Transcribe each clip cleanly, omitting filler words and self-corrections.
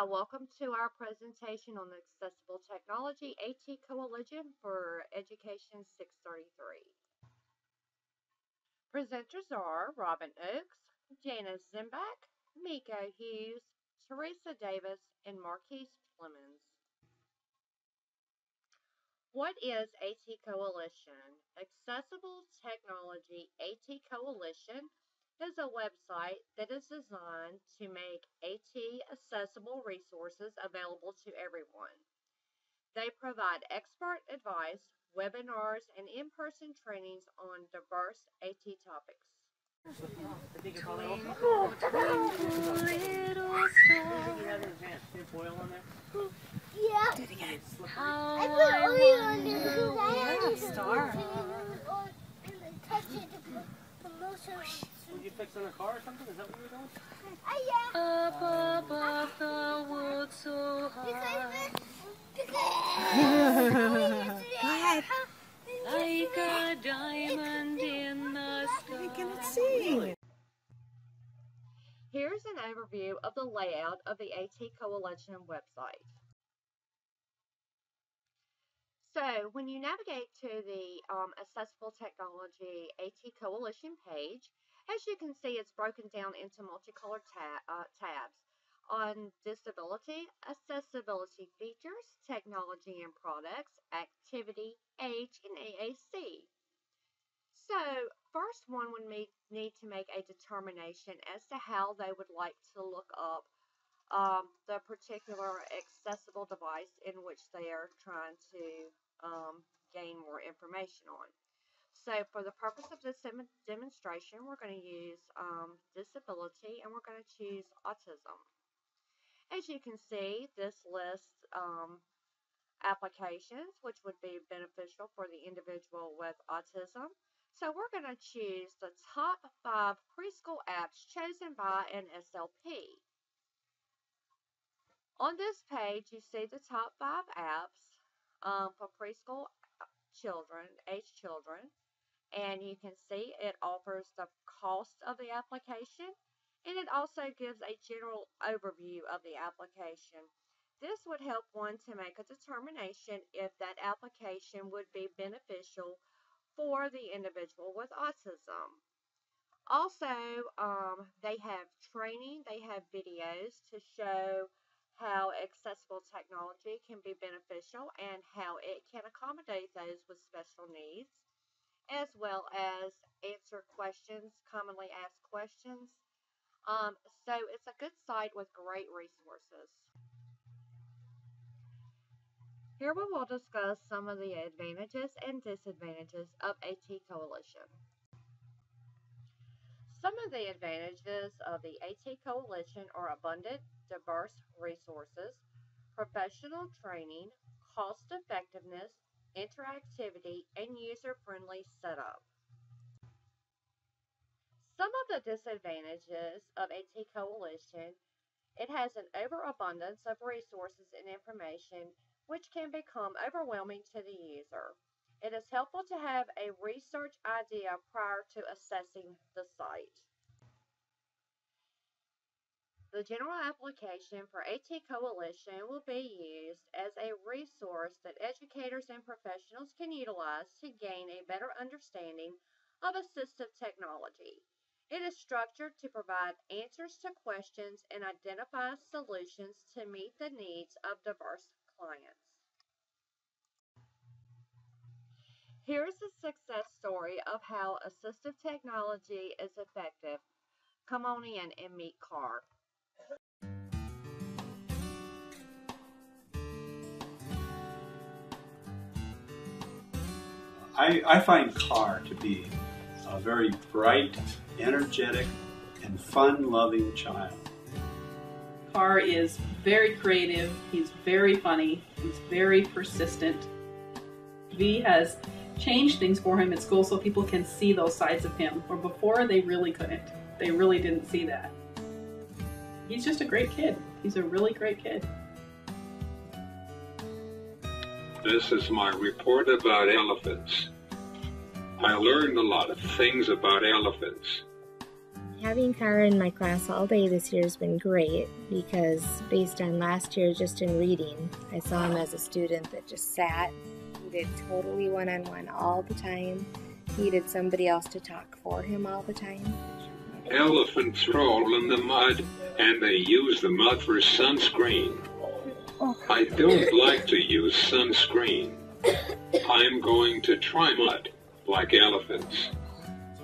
Hi, welcome to our presentation on the Accessible Technology AT Coalition for Education 633. Presenters are Robin Oakes, Janice Zimbach, Miko Hughes, Teresa Davis, and Marquise Clemens. What is AT Coalition? Accessible Technology AT Coalition is a website that is designed to make AT accessible resources available to everyone. They provide expert advice, webinars, and in-person trainings on diverse AT topics. Twinkle, twinkle, little star. Yeah. Do it again. How I put oil on the star. Touch it to put promotion. Were you fixing a car or something? Is that what you were doing? Yeah. Up above the woods so high. Go ahead. Like a diamond in the sky. I cannot see. Here's an overview of the layout of the AT Coalition website. So when you navigate to the Accessible Technology AT Coalition page, as you can see, it's broken down into multicolored tabs on disability, accessibility features, technology and products, activity, age, and AAC. So first one would need to make a determination as to how they would like to look up the particular accessible device in which they are trying to gain more information on. So for the purpose of this demonstration, we're going to use disability, and we're going to choose autism. As you can see, this lists applications which would be beneficial for the individual with autism. So we're going to choose the top 5 preschool apps chosen by an SLP. On this page, you see the top 5 apps for preschool age children, and you can see it offers the cost of the application, and it also gives a general overview of the application. This would help one to make a determination if that application would be beneficial for the individual with autism. Also, they have training, they have videos to show how accessible technology can be beneficial and how it can accommodate those with special needs, as well as answer questions, commonly asked questions. So it's a good site with great resources. Here we will discuss some of the advantages and disadvantages of AT Coalition. Some of the advantages of the AT Coalition are abundant, diverse resources, professional training, cost effectiveness, interactivity, and user-friendly setup. Some of the disadvantages of AT Coalition: it has an overabundance of resources and information which can become overwhelming to the user. It is helpful to have a research idea prior to assessing the site. The general application for AT Coalition will be used as a resource that educators and professionals can utilize to gain a better understanding of assistive technology. It is structured to provide answers to questions and identify solutions to meet the needs of diverse clients. Here's a success story of how assistive technology is effective. Come on in and meet Carr. I find Carr to be a very bright, energetic, and fun-loving child. Carr is very creative, he's very funny, he's very persistent. V has changed things for him at school so people can see those sides of him, where before they really couldn't. They really didn't see that. He's just a great kid. He's a really great kid. This is my report about elephants. I learned a lot of things about elephants. Having Car in my class all day this year has been great because based on last year just in reading, I saw him as a student that just sat. He did totally one-on-one all the time. He needed somebody else to talk for him all the time. Elephants roll in the mud, and they use the mud for sunscreen. I don't like to use sunscreen. I'm going to try mud, like elephants.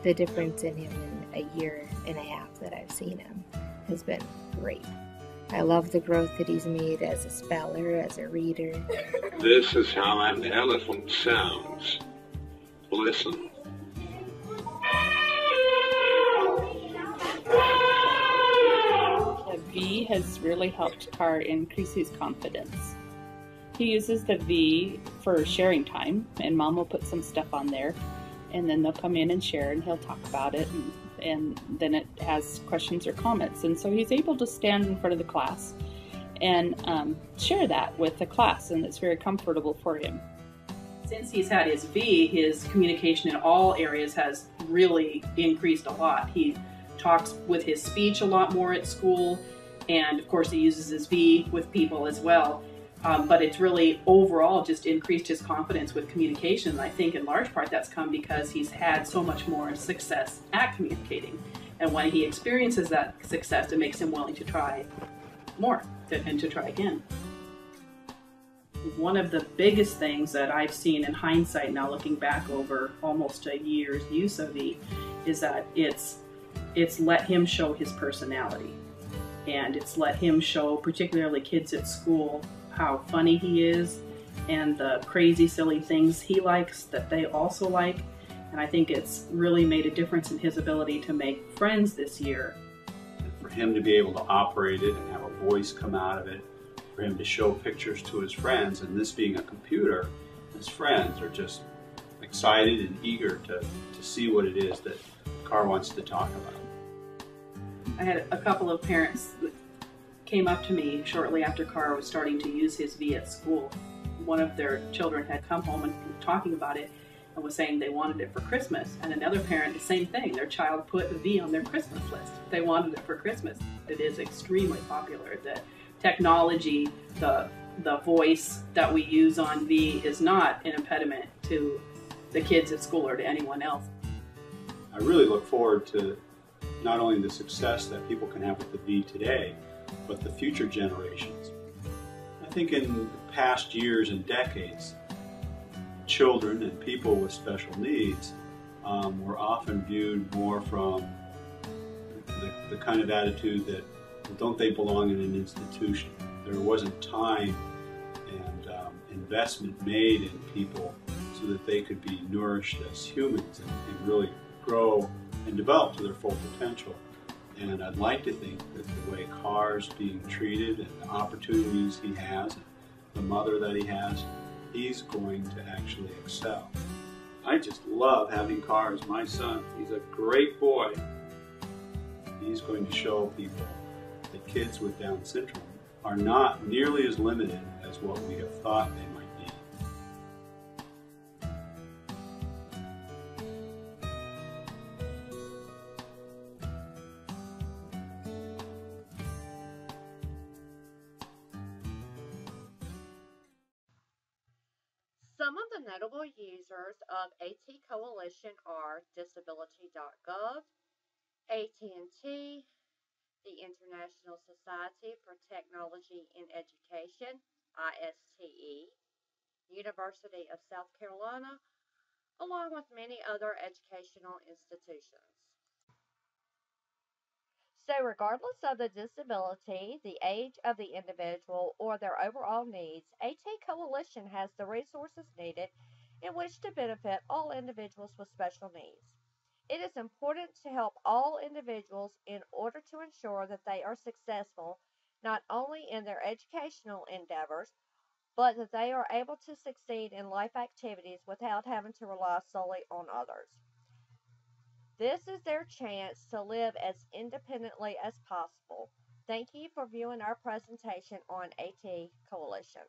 The difference in him in a year and a half that I've seen him has been great. I love the growth that he's made as a speller, as a reader. This is how an elephant sounds. Listen. The V has really helped Car increase his confidence. He uses the V for sharing time, and Mom will put some stuff on there, and then they'll come in and share, and he'll talk about it, and then it has questions or comments. And so he's able to stand in front of the class and share that with the class, and it's very comfortable for him. Since he's had his V, his communication in all areas has really increased a lot. He talks with his speech a lot more at school, and of course he uses his V with people as well. But it's really overall just increased his confidence with communication. I think in large part that's come because he's had so much more success at communicating. And when he experiences that success, it makes him willing to try more and to try again. One of the biggest things that I've seen in hindsight now, looking back over almost a year's use of V, is that it's let him show his personality. And it's let him show, particularly kids at school, how funny he is and the crazy, silly things he likes that they also like. And I think it's really made a difference in his ability to make friends this year. And for him to be able to operate it and have a voice come out of it, for him to show pictures to his friends, and this being a computer, his friends are just excited and eager to see what it is that Car wants to talk about. I had a couple of parents that came up to me shortly after Car was starting to use his V at school. One of their children had come home and talking about it and was saying they wanted it for Christmas. And another parent, the same thing. Their child put a V on their Christmas list. They wanted it for Christmas. It is extremely popular. The technology, the voice that we use on V is not an impediment to the kids at school or to anyone else. I really look forward to not only the success that people can have with the V today, but the future generations. I think in the past years and decades, children and people with special needs were often viewed more from the kind of attitude that don't they belong in an institution. There wasn't time and investment made in people so that they could be nourished as humans and really grow and develop to their full potential. And I'd like to think that the way Car's being treated and the opportunities he has, and the mother that he has, he's going to actually excel. I just love having Car as my son. He's a great boy. He's going to show people that kids with Down syndrome are not nearly as limited as what we have thought they might be. Some of the notable users of AT Coalition are Disability.gov, AT&T, the International Society for Technology in Education, ISTE, University of South Carolina, along with many other educational institutions. So regardless of the disability, the age of the individual, or their overall needs, AT Coalition has the resources needed in which to benefit all individuals with special needs. It is important to help all individuals in order to ensure that they are successful not only in their educational endeavors, but that they are able to succeed in life activities without having to rely solely on others. This is their chance to live as independently as possible. Thank you for viewing our presentation on AT Coalition.